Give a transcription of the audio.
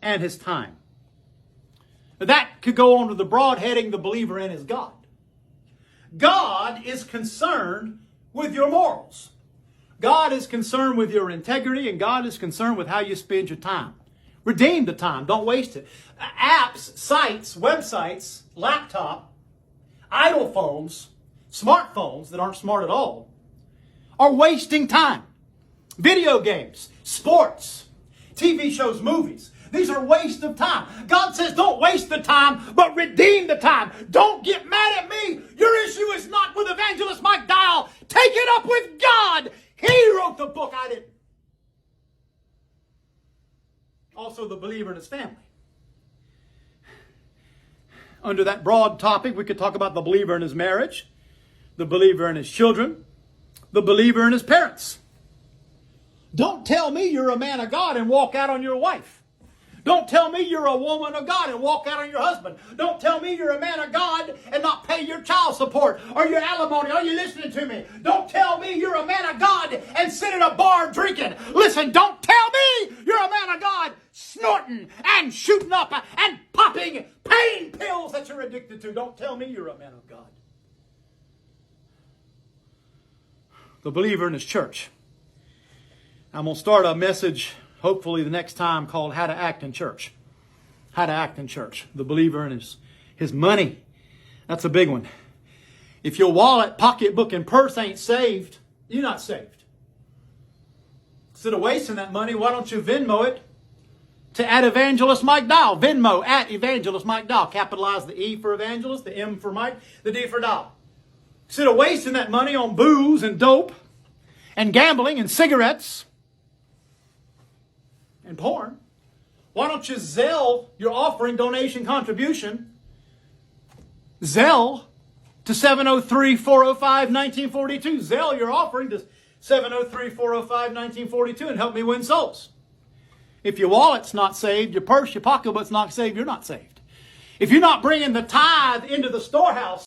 and his time. That could go on to the broad heading, the believer in his God. God is concerned with your morals. God is concerned with your integrity, and God is concerned with how you spend your time. Redeem the time. Don't waste it. Apps, sites, websites, laptop, idle phones, smartphones that aren't smart at all are wasting time. Video games, sports, TV shows, movies. These are waste of time. God says don't waste the time, but redeem the time. Don't get mad at me. Your issue is not with Evangelist Mike Dial. Take it up with God. He wrote the book, I didn't. Also the believer in his family. Under that broad topic, we could talk about the believer in his marriage, the believer in his children, the believer in his parents. Don't tell me you're a man of God and walk out on your wife. Don't tell me you're a woman of God and walk out on your husband. Don't tell me you're a man of God and not pay your child support or your alimony. Are you listening to me? Don't tell me you're a man of God and sit at a bar drinking. Listen, don't tell me you're a man of God snorting and shooting up and popping pain pills that you're addicted to. Don't tell me you're a man of God. The believer in his church. I'm going to start a message hopefully the next time called How to Act in Church. How to act in church. The believer and his money. That's a big one. If your wallet, pocketbook, and purse ain't saved, you're not saved. Instead of wasting that money, why don't you Venmo it to @Evangelist Mike Dial. Venmo @Evangelist Mike Dial. Capitalize the E for evangelist, the M for Mike, the D for Dial. Instead of wasting that money on booze and dope and gambling and cigarettes and porn, why don't you Zelle your offering, donation, contribution, Zelle to 703-405-1942. Zelle your offering to 703-405-1942 and help me win souls. If your wallet's not saved, your purse, your pocketbook's not saved, you're not saved. If you're not bringing the tithe into the storehouse,